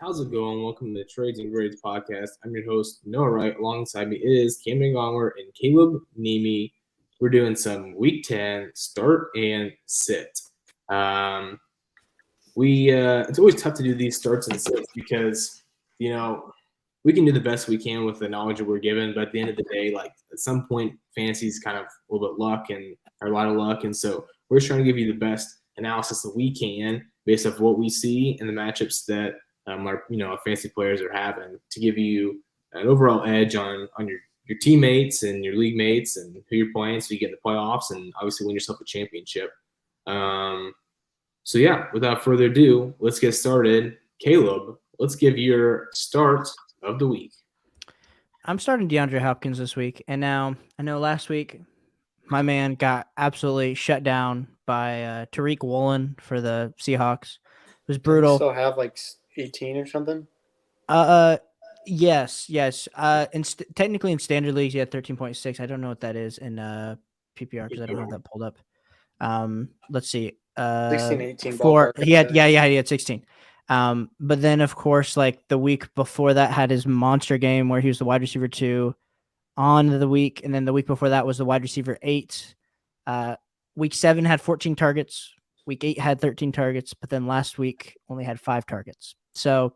How's it going? Welcome to the Trades and Grades podcast. I'm your host, Noah Wright. Alongside me is Camden Gongwer and Caleb Nemi. We're doing some Week 10 start and sit. It's always tough to do these starts and sits because we can do the best we can with the knowledge that we're given, but at the end of the day, like at some point, fantasy is kind of a little bit luck and a lot of luck, and so we're just trying to give you the best analysis that we can based off what we see and the matchups that our fantasy players are having to give you an overall edge on your teammates and your league mates and who you're playing, so you get in the playoffs and obviously win yourself a championship. So yeah, without further ado, let's get started. Caleb, let's give your start of the week. I'm starting DeAndre Hopkins this week, and now I know last week my man got absolutely shut down by Tariq Woolen for the Seahawks. It was brutal. Still have like 18 or something. Yes. Technically in standard leagues, he had 13.6. I don't know what that is in PPR because I don't have that pulled up. Let's see. 16, 18. He had 16. But then of course, like the week before that had his monster game where he was the wide receiver 2 on the week, and then the week before that was the wide receiver 8. Week 7 had 14 targets. Week 8 had 13 targets, but then last week only had 5 targets. So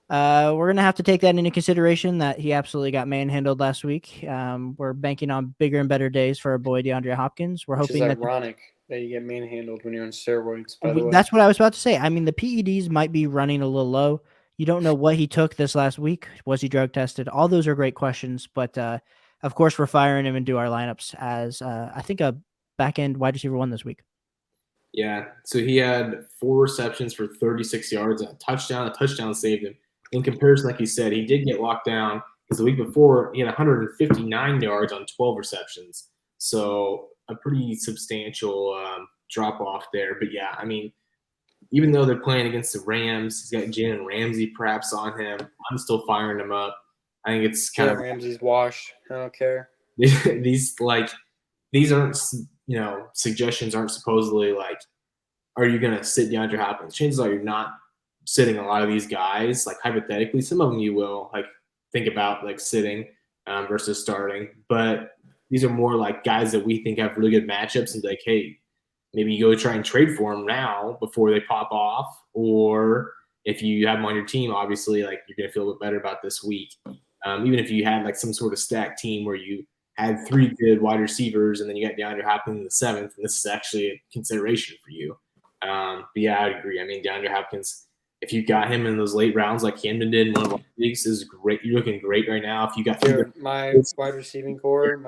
we're gonna have to take that into consideration that he absolutely got manhandled last week. We're banking on bigger and better days for our boy DeAndre Hopkins. We're hoping that ironic that you get manhandled when you're on steroids. By the way, that's what I was about to say. I mean, the PEDs might be running a little low. You don't know what he took this last week. Was he drug tested? All those are great questions, but of course we're firing him into our lineups as I think a back end wide receiver 1 this week. Yeah, so he had 4 receptions for 36 yards and a touchdown. A touchdown saved him. In comparison, like you said, he did get locked down because the week before he had 159 yards on 12 receptions. So a pretty substantial drop off there. But yeah, I mean, even though they're playing against the Rams, he's got Jalen Ramsey perhaps on him. I'm still firing him up. I think it's kind of Ramsey's washed. I don't care. These aren't suggestions aren't supposedly like, are you gonna sit DeAndre Hopkins? Chances are you're not sitting a lot of these guys. Like hypothetically, some of them you will like think about like sitting versus starting, but these are more like guys that we think have really good matchups and like, hey, maybe you go try and trade for them now before they pop off, or if you have them on your team, obviously like you're gonna feel a bit better about this week. Even if you had like some sort of stacked team where you had 3 good wide receivers and then you got DeAndre Hopkins in the 7th, and this is actually a consideration for you. But yeah, I agree. I mean, DeAndre Hopkins, if you got him in those late rounds like Camden did in one of our leagues, is great. You're looking great right now. If you got my wide receiving core,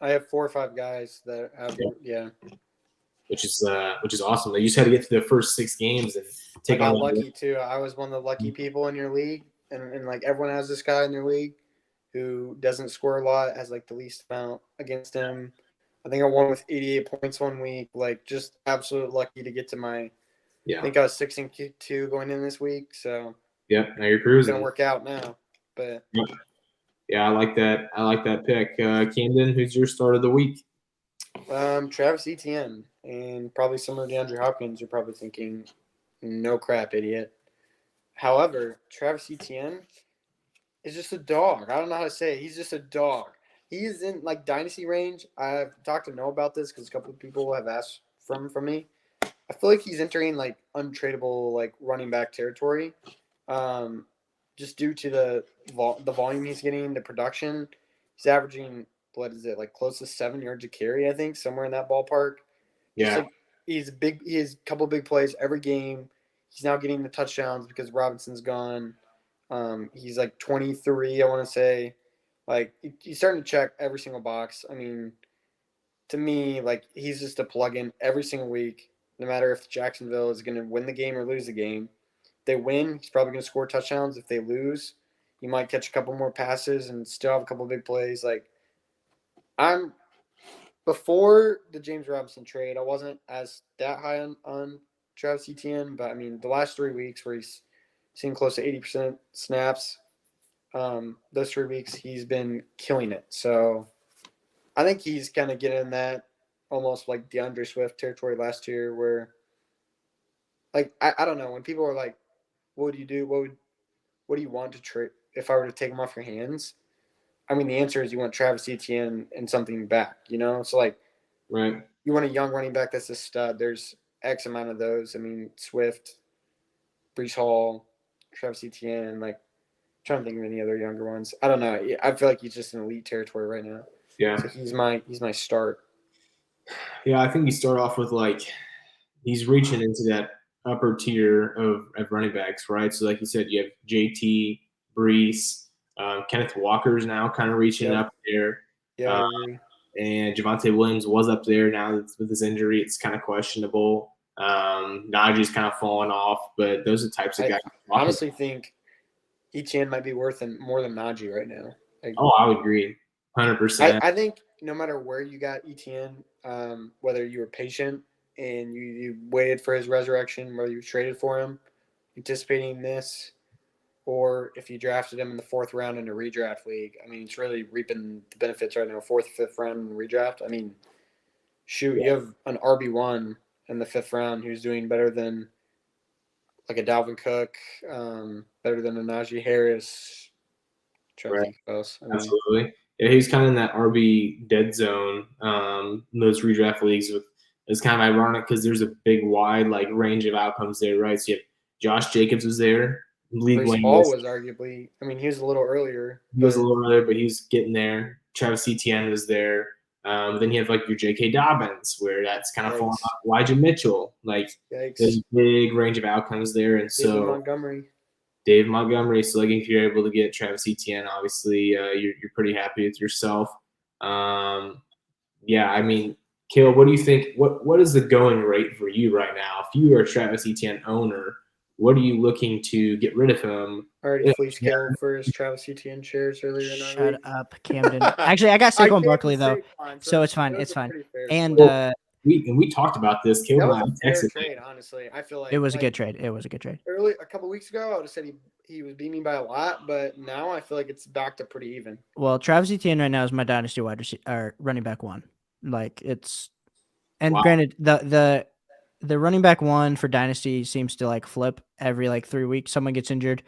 I have 4 or 5 guys that have which is awesome. You just had to get through the first 6 games and take on. I got lucky too. I was one of the lucky people in your league, and like everyone has this guy in their league who doesn't score a lot, has like the least amount against him. I think I won with 88 points one week. Like just absolute lucky to get to my. Yeah. I think I was 6-2 going in this week. So. Yeah, now you're cruising. It's gonna work out now, but. Yeah, I like that. I like that pick. Camden, who's your start of the week? Travis Etienne, and probably similar to DeAndre Hopkins. You're probably thinking, no crap, idiot. However, Travis Etienne is just a dog. I don't know how to say it. He's just a dog. He is in like dynasty range. I've talked to Noah about this because a couple of people have asked from me. I feel like he's entering like untradeable like running back territory, just due to the volume he's getting, the production. He's averaging like close to 7 yards a carry, I think, somewhere in that ballpark. Yeah, he's big. He has a couple of big plays every game. He's now getting the touchdowns because Robinson's gone. He's like 23, I want to say. Like, he's starting to check every single box. I mean, to me, like, he's just a plug-in every single week, no matter if Jacksonville is going to win the game or lose the game. If they win, he's probably going to score touchdowns. If they lose, he might catch a couple more passes and still have a couple of big plays. Like, before the James Robinson trade, I wasn't as that high on Travis Etienne, but, I mean, the last 3 weeks where he's seen close to 80% snaps, those 3 weeks he's been killing it. So I think he's kind of getting that almost like DeAndre Swift territory last year where, like, I don't know, when people are like, what would you do? what do you want to trade if I were to take him off your hands? I mean, the answer is you want Travis Etienne and something back, you know? So, like, Right. you want a young running back that's a stud. There's X amount of those. I mean, Swift, Brees Hall, Travis Etienne, like, I'm trying to think of any other younger ones. I don't know. I feel like he's just in elite territory right now. Yeah. So he's my start. Yeah, I think you start off with like he's reaching into that upper tier of running backs, right? So like you said, you have JT, Brees, Kenneth Walker's now kind of reaching up there. Yeah, I agree. And Javonte Williams was up there. Now with his injury, it's kind of questionable. Najee's kind of fallen off, but those are the types of guys. I honestly think Etienne might be worth more than Najee right now. Like, I would agree, 100%. I think no matter where you got Etienne, whether you were patient and you waited for his resurrection, whether you traded for him, anticipating this, or if you drafted him in the 4th round in a redraft league, I mean, it's really reaping the benefits right now. 4th, 5th round in redraft. I mean, shoot, you have an RB1 in the 5th round who's doing better than like a Dalvin Cook, better than a Najee Harris. Right. Else. Absolutely. Yeah, he's kind of in that RB dead zone in those redraft leagues. It's kind of ironic because there's a big wide like range of outcomes there, right? So you have Josh Jacobs was there. Brees Hall was arguably. I mean, he was a little earlier. He was a little earlier, but he's getting there. Travis Etienne was there. Then you have like your J.K. Dobbins, where that's kind of falling off. Elijah Mitchell, like there's a big range of outcomes there, and so Dave Montgomery. So like if you're able to get Travis Etienne, obviously you're pretty happy with yourself. Yeah, I mean, Caleb, what do you think? What is the going rate for you right now? If you are a Travis Etienne owner, what are you looking to get rid of him? I already fleeced Caleb for his Travis Etienne shares earlier in our Shut up, Camden. Actually, I got Saquon Barkley though, so it's fine. It's fine. And we talked about this. Caleb that was a fair trade, honestly. I feel like it was a good trade. It was a good trade. Early a couple weeks ago, I would have said he was beating me by a lot, but now I feel like it's back to pretty even. Well, Travis Etienne right now is my dynasty wide receiver or running back 1. Like it's, and granted the running back 1 for dynasty seems to like flip every like 3 weeks. Someone gets injured.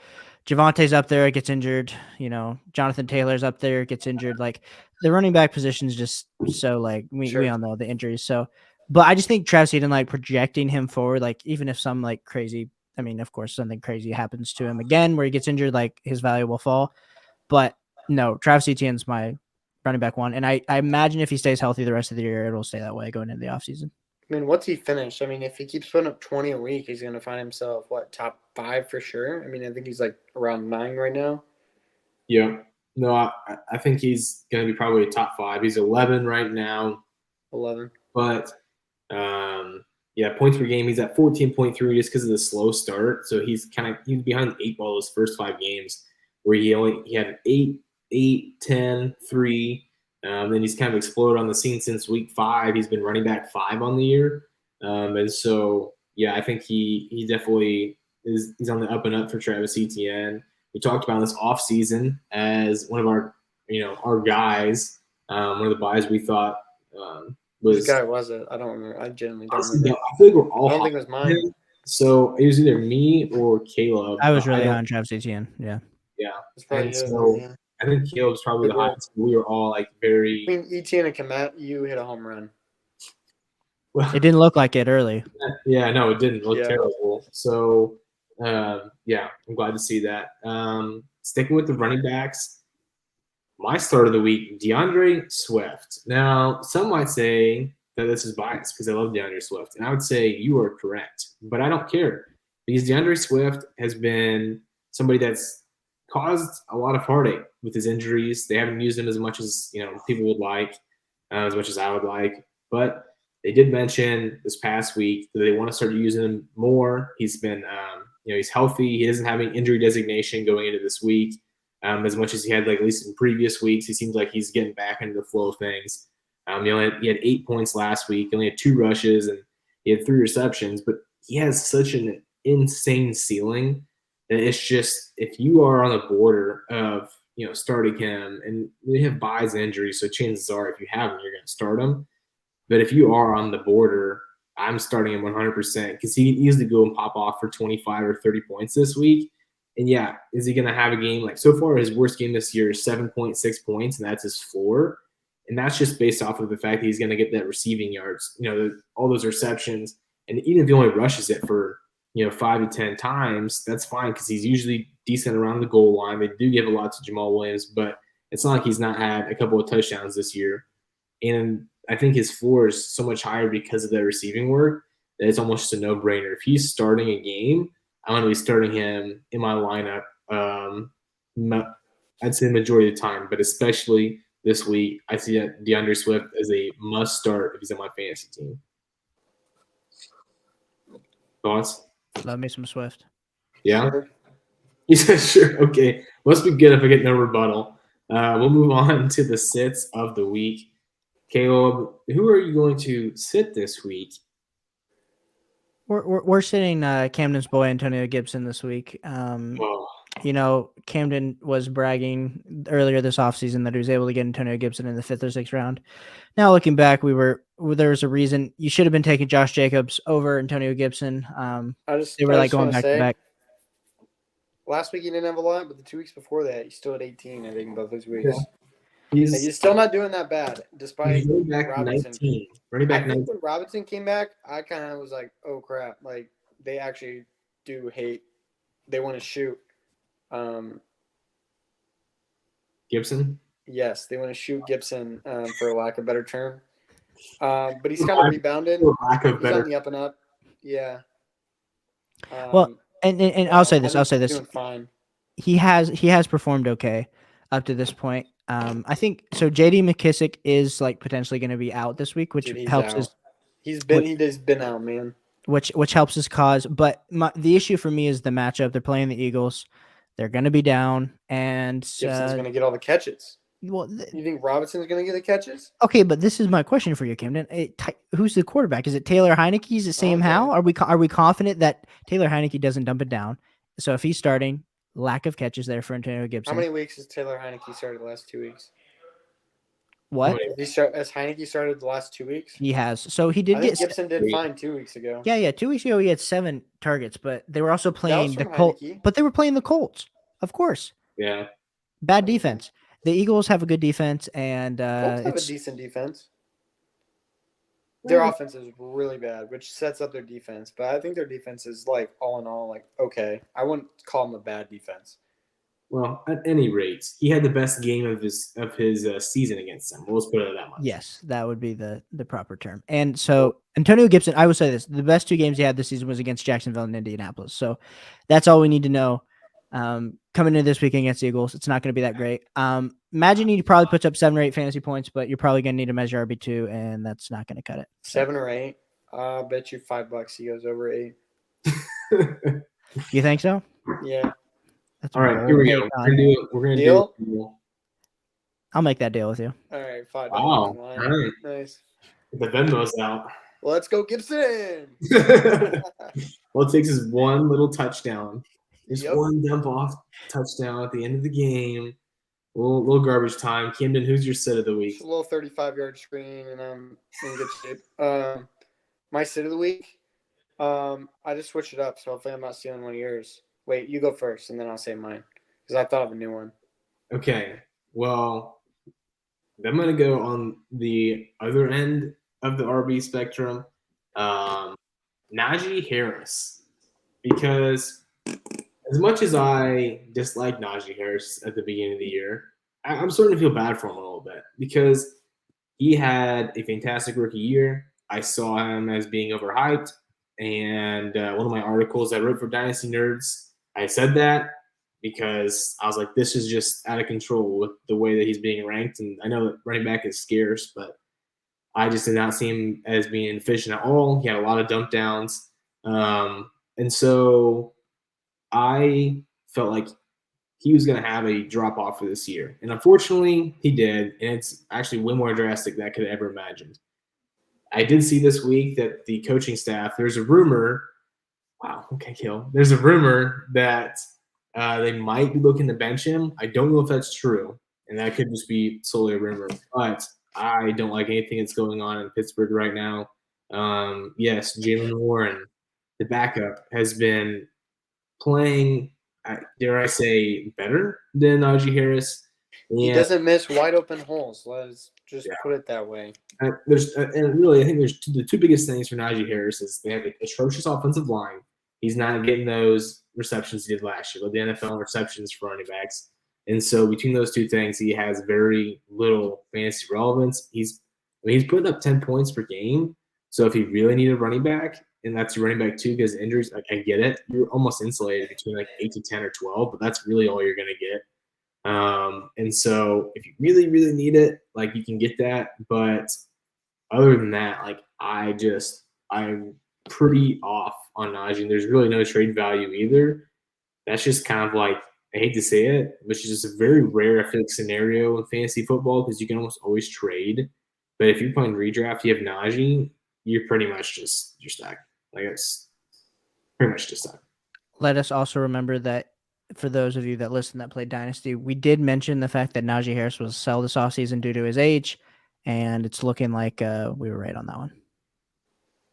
Javonte's up there, gets injured. You know, Jonathan Taylor's up there, gets injured. Like the running back position is just so like we all know the injuries. So, but I just think Travis Etienne, like projecting him forward, like even if some like crazy, I mean, of course, something crazy happens to him again where he gets injured, like his value will fall. But no, Travis Etienne's my running back 1. And I imagine if he stays healthy the rest of the year, it'll stay that way going into the offseason. I mean, what's he finished? I mean, if he keeps putting up 20 a week, he's going to find himself, top 5 for sure? I mean, I think he's like around 9 right now. Yeah. No, I think he's going to be probably top 5. He's 11 right now. 11. But, points per game, he's at 14.3 just because of the slow start. So he's behind the 8 ball those first 5 games where he had an 8, 10, 3. Then he's kind of exploded on the scene since week 5. He's been running back 5 on the year. And so, yeah, I think he definitely he's on the up and up for Travis Etienne. We talked about this offseason as one of our guys, one of the buys we thought was. Which guy was it? I don't remember. I genuinely don't remember. I feel like we're all. I don't think it was mine. So it was either me or Caleb. I was really on Travis Etienne. Yeah. Yeah. It's probably I think Caleb's probably the highest. We were all like very. I mean, Etienne and Komet, you hit a home run. Well, it didn't look like it early. Yeah, no, it didn't look terrible. So, I'm glad to see that. Sticking with the running backs, my start of the week, DeAndre Swift. Now, some might say that this is biased because I love DeAndre Swift, and I would say you are correct, but I don't care because DeAndre Swift has been somebody that's caused a lot of heartache with his injuries. They haven't used him as much as people would like, as much as I would like. But they did mention this past week that they want to start using him more. He's been, he's healthy. He doesn't have any injury designation going into this week, as much as he had at least in previous weeks. He seems like he's getting back into the flow of things. He had 8 points last week. He only had 2 rushes and he had 3 receptions. But he has such an insane ceiling. It's just if you are on the border of starting him, and we have buys and injuries, so chances are if you have him, you're going to start him. But if you are on the border, I'm starting him 100% because he can easily go and pop off for 25 or 30 points this week. And yeah, is he going to have a game? Like so far, his worst game this year is 7.6 points, and that's his floor. And that's just based off of the fact that he's going to get that receiving yards, all those receptions. And even if he only rushes it for, 5 to 10 times, that's fine because he's usually decent around the goal line. They do give a lot to Jamal Williams, but it's not like he's not had a couple of touchdowns this year. And I think his floor is so much higher because of the receiving work that it's almost just a no-brainer. If he's starting a game, I'm going to be starting him in my lineup. I'd say the majority of the time, but especially this week, I see that DeAndre Swift as a must start if he's on my fantasy team. Thoughts? Love me some Swift. Yeah? He said, sure. Okay. Must be good if I get no rebuttal. We'll move on to the sits of the week. Caleb, who are you going to sit this week? We're sitting Camden's boy Antonio Gibson this week. Camden was bragging earlier this offseason that he was able to get Antonio Gibson in the 5th or 6th round. Now looking back, there was a reason you should have been taking Josh Jacobs over Antonio Gibson. They were going back to back. Last week he didn't have a lot, but the 2 weeks before that, he still had 18, I think, both those weeks. Yeah. He's still not doing that bad, despite Robinson. 19. Running back 19. When Robinson came back, I kind of was like, oh, crap. Like, they actually do hate. They want to shoot. Gibson? Yes, they want to shoot Gibson, for lack of a better term. But he's kind of rebounded. He's on the up and up. Yeah. And I'll say this. Doing fine. He has performed okay up to this point. I think so. J.D. McKissick is potentially going to be out this week, which helps out. He's been out, man. Which helps his cause. But the issue for me is the matchup. They're playing the Eagles. They're going to be down, and Gibson's going to get all the catches. Well, you think Robinson's going to get the catches? Okay, but this is my question for you, Camden. Who's the quarterback? Is it Taylor Heineke? Is it Sam Howell? Are we confident that Taylor Heineke doesn't dump it down? So if he's starting, lack of catches there for Antonio Gibson. How many weeks has Taylor Heineke started the last 2 weeks? What? Has Heineke started the last 2 weeks? He has. So he did get. Gibson did fine 2 weeks ago. Yeah. 2 weeks ago he had 7 targets, but they were also playing the Colts. But they were playing the Colts, of course. Yeah. Bad defense. The Eagles have a good defense, and Colts have a decent defense. Their offense is really bad, which sets up their defense. But I think their defense is all in all okay. I wouldn't call them a bad defense. Well, at any rate, he had the best game of his season against them. Let's put it that much. Yes, that would be the proper term. And so Antonio Gibson, I would say this: the best 2 games he had this season was against Jacksonville and Indianapolis. So that's all we need to know. Coming into this week against the Eagles, it's not going to be that great. Imagine he probably puts up 7 or 8 fantasy points, but you're probably going to need to measure RB2, and that's not going to cut it. 7 or 8. I'll bet you $5 he goes over 8. You think so? Yeah. All right, here we go. We're going to do a deal. I'll make that deal with you. All right, $5. Wow. All right. Nice. The Venmo's out. Let's go, Gibson. All it takes is one little touchdown. Just one dump off touchdown at the end of the game. A little garbage time. Camden, who's your sit of the week? It's a little 35-yard screen, and I'm in good shape. My sit of the week, I just switched it up, so hopefully I'm not stealing one of yours. Wait, you go first, and then I'll say mine, because I thought of a new one. Okay. Well, I'm going to go on the other end of the RB spectrum. Najee Harris, because as much as I dislike Najee Harris at the beginning of the year, I'm starting to feel bad for him a little bit because he had a fantastic rookie year. I saw him as being overhyped, and one of my articles I wrote for Dynasty Nerds, I said that because I was like, this is just out of control with the way that he's being ranked, and I know that running back is scarce, but I just did not see him as being efficient at all. He had a lot of dump downs, and so I felt like he was going to have a drop-off for this year. And unfortunately, he did, and it's actually way more drastic than I could have ever imagined. I did see this week that the coaching staff, there's a rumor – wow, okay, Kill. There's a rumor that they might be looking to bench him. I don't know if that's true, and that could just be solely a rumor. But I don't like anything that's going on in Pittsburgh right now. Yes, Jalen Warren, the backup, has been playing dare I say, better than Najee Harris. He And doesn't miss wide open holes. Let's just Yeah. put it that way. and really, I think there's the two biggest things for Najee Harris is they have an atrocious offensive line. He's not getting those receptions he did last year, with the NFL receptions for running backs. And so between those two things, he has very little fantasy relevance. He's putting up 10 points per game. So if you really need a running back, and that's your running back too, because injuries, like, I get it. You're almost insulated between like 8 to 10 or 12, but that's really all you're going to get. And so if you really, really need it, like, you can get that. But other than that, like, I'm pretty off on Najee. There's really no trade value either. That's just kind of like, I hate to say it, which is just a very rare, I feel like, scenario in fantasy football because you can almost always trade. But if you're playing redraft, you have Najee, you're pretty much just, you're stuck. Like, it's pretty much just stuck. Let us also remember that for those of you that listen that play Dynasty, we did mention the fact that Najee Harris was a sell this offseason due to his age, and it's looking like we were right on that one.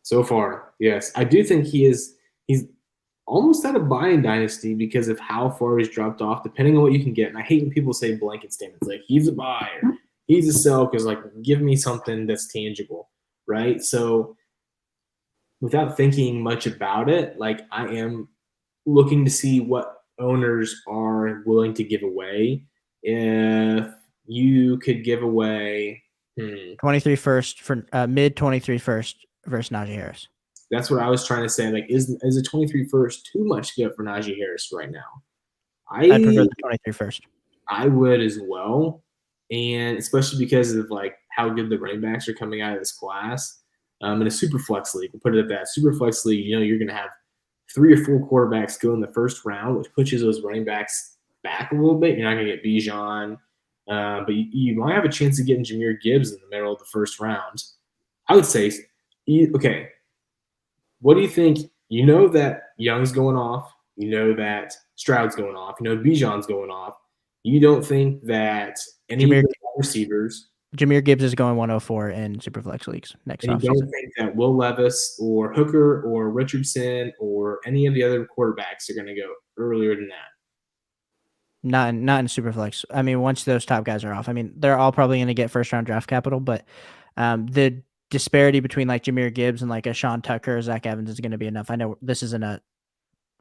So far, yes. I do think he's almost at a buy in Dynasty because of how far he's dropped off, depending on what you can get. And I hate when people say blanket statements like he's a buy or he's a sell because, like, give me something that's tangible, right? So without thinking much about it, like, I am looking to see what owners are willing to give away. If you could give away 23 first for mid 23 first versus Najee Harris. That's what I was trying to say. Like, is a 23 first too much to get for Najee Harris right now? I prefer the 23 first. I would as well, and especially because of like how good the running backs are coming out of this class. In a super flex league, we'll put it at that. Super flex league, you're going to have 3 or 4 quarterbacks go in the first round, which pushes those running backs back a little bit. You're not going to get Bijan, but you might have a chance of getting Jahmyr Gibbs in the middle of the first round. I would say, okay. What do you think? You know that Young's going off. You know that Stroud's going off. You know Bijan's going off. You don't think that any of the receivers – Jahmyr Gibbs is going 104 in Superflex leagues next offseason. And you don't think that Will Levis or Hooker or Richardson or any of the other quarterbacks are going to go earlier than that? Not in Superflex. I mean, once those top guys are off, I mean, they're all probably going to get first-round draft capital, but the disparity between like Jahmyr Gibbs and like a Sean Tucker or Zach Evans is going to be enough. I know this isn't I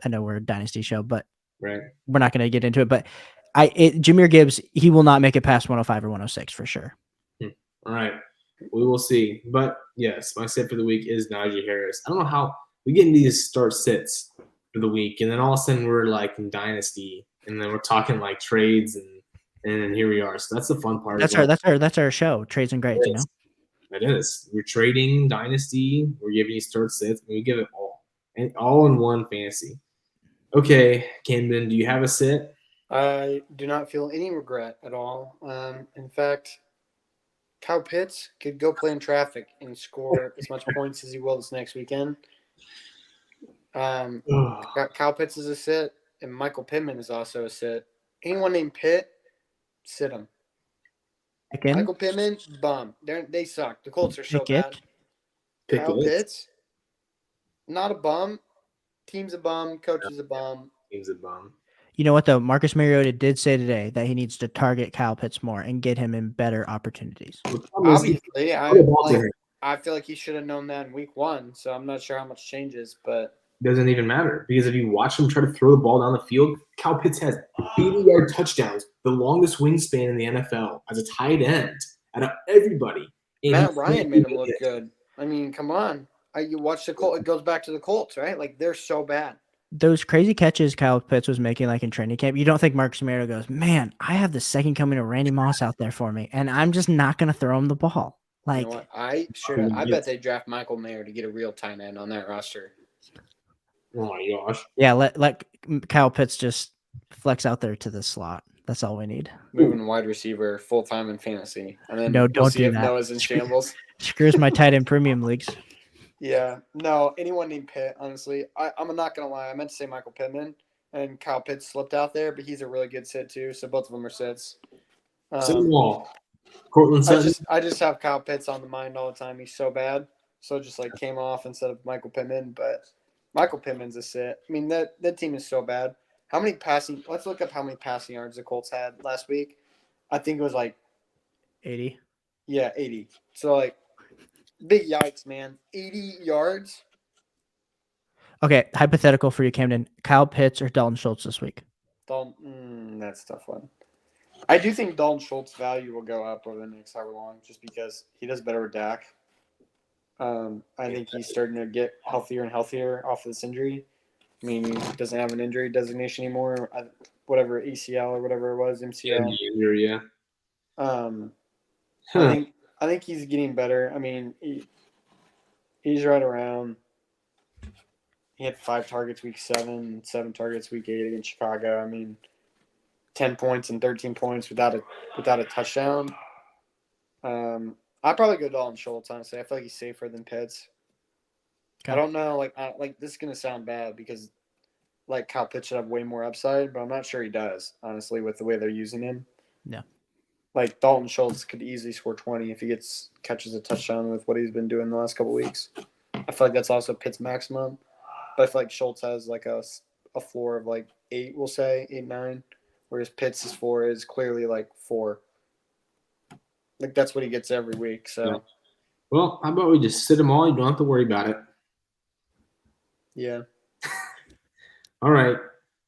know we're a Dynasty show, but right, we're not going to get into it. But Jahmyr Gibbs, he will not make it past 105 or 106 for sure. All right, we will see. But yes, my sit for the week is Najee Harris. I don't know how we get into these start sits for the week, and then all of a sudden we're like in Dynasty, and then we're talking like trades, and then here we are. So that's the fun part. That's our show, trades and grades. It is. We're trading Dynasty. We're giving you start sits, and we give it all. And all in one fantasy. Okay, Camden, do you have a sit? I do not feel any regret at all. In fact, Kyle Pitts could go play in traffic and score as much points as he will this next weekend. Kyle Pitts is a sit, and Michael Pittman is also a sit. Anyone named Pitt, sit him. Michael Pittman, bum. They suck. The Colts are so bad. Kyle Pitts, not a bum. Team's a bum. Coach is a bum. Team's a bum. You know what, though? Marcus Mariota did say today that he needs to target Kyle Pitts more and get him in better opportunities. Obviously, I feel like he should have known that in week 1, so I'm not sure how much changes, but doesn't even matter because if you watch him try to throw the ball down the field, Kyle Pitts has 80-yard touchdowns, the longest wingspan in the NFL as a tight end out of everybody. And Matt Ryan made him look good. I mean, come on. You watch the Colts, it goes back to the Colts, right? Like, they're so bad. Those crazy catches Kyle Pitts was making like in training camp, you don't think Marcus Mariota goes, man, I have the second coming of Randy Moss out there for me, and I'm just not going to throw him the ball. Like, you know what? I bet they draft Michael Mayer to get a real tight end on that roster. Oh my gosh. Yeah, let Kyle Pitts just flex out there to the slot. That's all we need. Moving wide receiver full-time in fantasy. And then don't do that. Noah's in shambles. Screws my tight end premium leagues. Yeah. No, anyone named Pitt, honestly. I'm not going to lie. I meant to say Michael Pittman, and Kyle Pitts slipped out there, but he's a really good sit too, so both of them are sits. Sit them all. Cortland Sutton. I just have Kyle Pitts on the mind all the time. He's so bad. So just like came off instead of Michael Pittman, but Michael Pittman's a sit. I mean, that team is so bad. How many passing? Let's look up how many passing yards the Colts had last week. I think it was like 80. Yeah, 80. So, like, big yikes, man. 80 yards? Okay, hypothetical for you, Camden. Kyle Pitts or Dalton Schultz this week? That's a tough one. I do think Dalton Schultz's value will go up over the next however long just because he does better with Dak. I think he's starting to get healthier and healthier off of this injury. I mean, he doesn't have an injury designation anymore. Whatever, ACL or whatever it was, MCL. Yeah. I think he's getting better. I mean, he's right around. He had 5 targets week 7, 7 targets week 8 against Chicago. I mean, 10 points and 13 points without a touchdown. I'd probably go Dalton Schultz, honestly. I feel like he's safer than Pitts. Okay. I don't know. Like this is gonna sound bad because like Kyle Pitts should have way more upside, but I'm not sure he does, honestly, with the way they're using him. Yeah. Like Dalton Schultz could easily score 20 if he catches a touchdown with what he's been doing the last couple weeks. I feel like that's also Pitt's maximum. But I feel like Schultz has like a floor of like 8, we'll say, 8, 9, whereas Pitt's floor is clearly like 4. Like that's what he gets every week. So, yeah. Well, how about we just sit them all? You don't have to worry about it. Yeah. All right.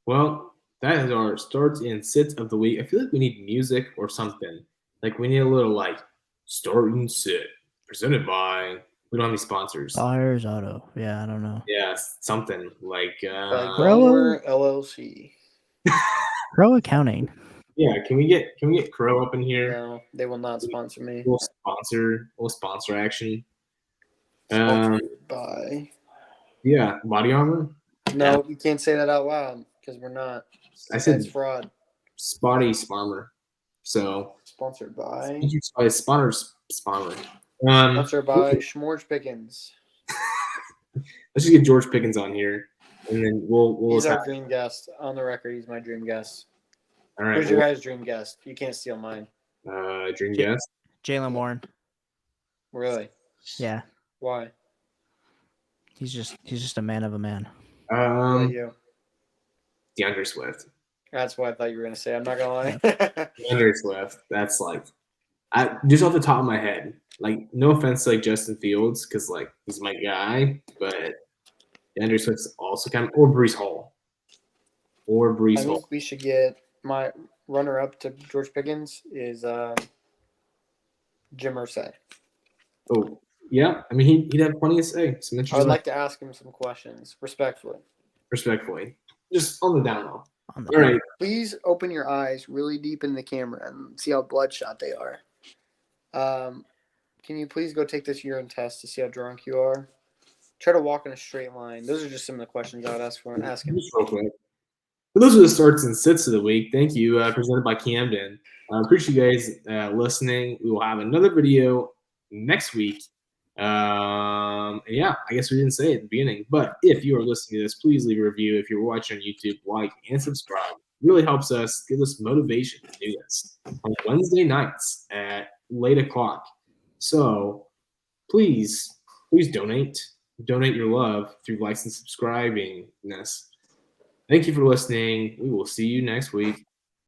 Well, that is our starts and sits of the week. I feel like we need music or something. Like we need a little like start and sit presented by. We don't have any sponsors. Buyers Auto. Yeah, I don't know. Yeah, something like Gongwer LLC. Pro Accounting. Yeah, can we get Crow up in here? No, they will not sponsor me. We'll sponsor action. Sponsored by. Yeah, Body Armor. No, you can't say that out loud because we're not. I said it's fraud. Spotty Sparmer. So Sponsored by. Sponsored Sponsored by Schmorge Pickens. Let's just get George Pickens on here, and then we'll. He's our dream guest on the record. He's my dream guest. All right. Who's your guys' dream guest? You can't steal mine. Dream guest. Jalen Warren. Really? Yeah. Why? He's just a man of a man. What about you? DeAndre Swift. That's what I thought you were gonna say. I'm not gonna lie. DeAndre Swift. That's like, I just off the top of my head. Like, no offense to like Justin Fields, because like he's my guy, but DeAndre Swift's also kind of, or Breece Hall. I think we should get my runner-up to George Pickens is Jim Irsay. Oh yeah, I mean he'd have plenty to say. I would like to ask him some questions, respectfully. Just on the down low. All right. Please open your eyes really deep in the camera and see how bloodshot they are. Can you please go take this urine test to see how drunk you are? Try to walk in a straight line. Those are just some of the questions I would ask him. Just real quick. But those are the starts and sits of the week. Thank you. Presented by Camden. Appreciate you guys listening. We will have another video next week. And yeah, I guess we didn't say it at the beginning, but if you are listening to this, please leave a review. If you're watching on YouTube, like and subscribe. It really helps us, gives us motivation to do this on Wednesday nights at late o'clock. So please donate your love through likes and subscribing. Thank you for listening. We will see you next week.